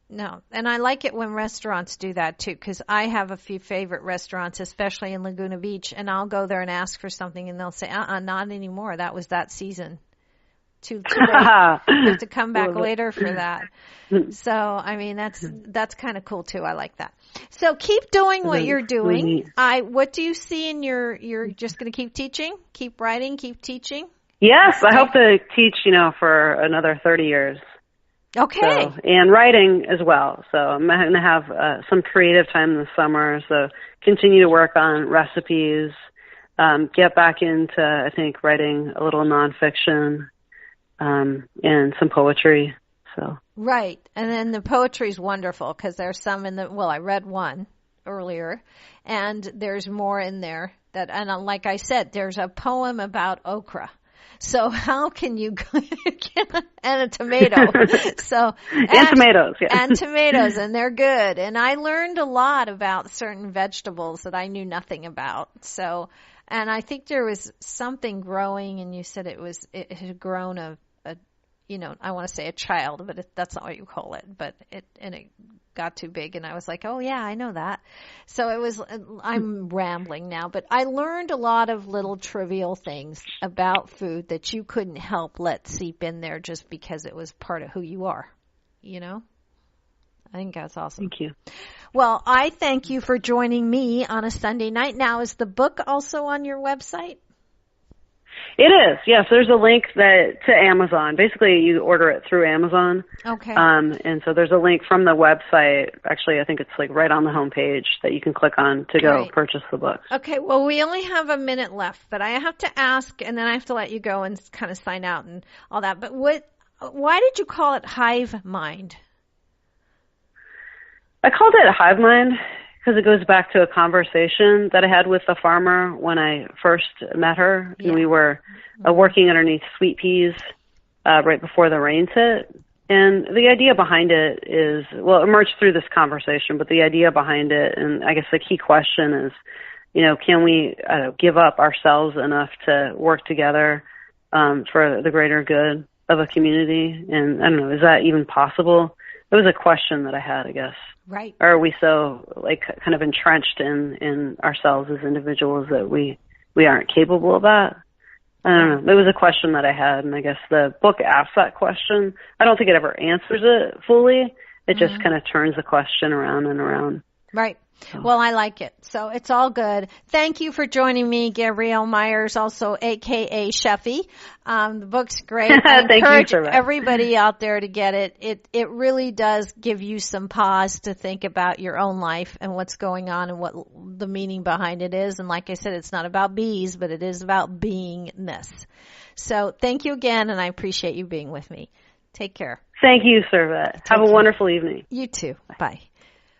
No, and I like it when restaurants do that too, because I have a few favorite restaurants, especially in Laguna Beach, and I'll go there and ask for something, and they'll say, not anymore. That was that season. Too late. You have to come back later for that. So, I mean, that's kind of cool too. I like that. So keep doing what you're doing. What do you see in you're just going to keep teaching, keep writing, keep teaching? Yes, I hope to teach, for another 30 years. Okay. So, and writing as well. So I'm going to have some creative time in the summer. So continue to work on recipes, get back into, I think, writing a little nonfiction, and some poetry. So. Right. And then the poetry is wonderful because there's some I read one earlier and there's more in there and like I said, there's a poem about okra. So how can you and a tomato. So and tomatoes, yeah. And tomatoes, and they're good. And I learned a lot about certain vegetables that I knew nothing about. So, and I think there was something growing, and you said it had grown I want to say a child, but that's not what you call it. But it got too big, and I was like, oh yeah, I know that. So I'm rambling now, but I learned a lot of little trivial things about food that you couldn't help let seep in there just because it was part of who you are. I think that's awesome. Thank you. Well, I thank you for joining me on a Sunday night. Now, is the book also on your website? It is, yes. There's a link to Amazon. Basically, you order it through Amazon. Okay. And so there's a link from the website. Actually, I think it's like right on the homepage that you can click on to go purchase the book. Okay. Well, we only have a minute left, but I have to ask, and then I have to let you go and kind of sign out and all that. But why did you call it Hive-Mind? I called it Hive-Mind because it goes back to a conversation that I had with the farmer when I first met her. Yeah. And we were working underneath sweet peas right before the rains hit. And the idea behind it is, well, it emerged through this conversation, but the idea behind it, and I guess the key question is, can we give up ourselves enough to work together for the greater good of a community? And I don't know, is that even possible? It was a question that I had, I guess. Right. Or are we so kind of entrenched in ourselves as individuals that we aren't capable of that? I don't know. It was a question that I had, and I guess the book asks that question. I don't think it ever answers it fully. It just kind of turns the question around and around. Right. Well, I like it. So it's all good. Thank you for joining me, Gabrielle Myers, also AKA Chefy. The book's great. I encourage everybody out there to get it. It really does give you some pause to think about your own life and what's going on and what the meaning behind it is. And like I said, it's not about bees, but it is about beingness. So thank you again, and I appreciate you being with me. Take care. Thank you, Servette. Have a wonderful evening. You too. Bye.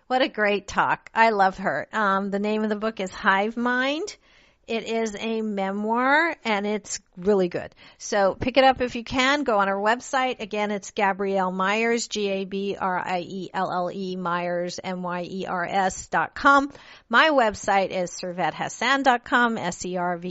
What a great talk. I love her. The name of the book is Hive-Mind. It is a memoir, and it's really good. So pick it up if you can. Go on our website. Again, it's Gabrielle Myers, Gabrielle Myers, MYERS.com. My website is servettehassan.com, SERVETHASAN.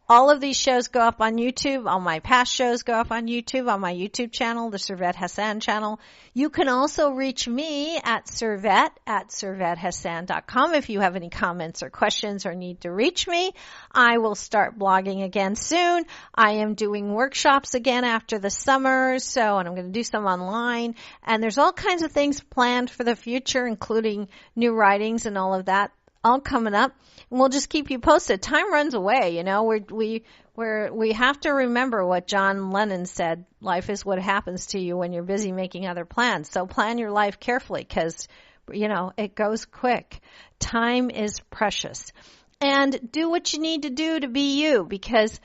All of these shows go up on YouTube. All my past shows go up on YouTube, on my YouTube channel, the Servette Hassan channel. You can also reach me at servettehassan.com if you have any comments or questions or need to reach me. I will start blogging again soon. I am doing workshops again after the summer, and I'm going to do some online. And there's all kinds of things planned for the future, including new writings and all of that, all coming up. And we'll just keep you posted. Time runs away, we have to remember what John Lennon said. Life is what happens to you when you're busy making other plans. So plan your life carefully because, it goes quick. Time is precious. And do what you need to do to be you, because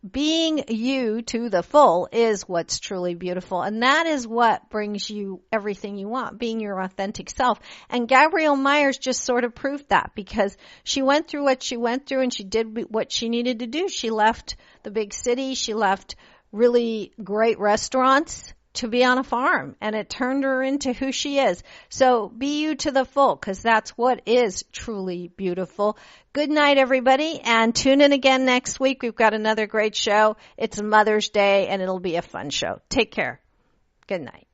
being you to the full is what's truly beautiful. And that is what brings you everything you want, being your authentic self. And Gabrielle Myers just sort of proved that, because she went through what she went through and she did what she needed to do. She left the big city. She left really great restaurants to be on a farm, and it turned her into who she is. So be you to the full, because that's what is truly beautiful. Good night, everybody, and tune in again next week. We've got another great show. It's Mother's Day, and it'll be a fun show. Take care. Good night.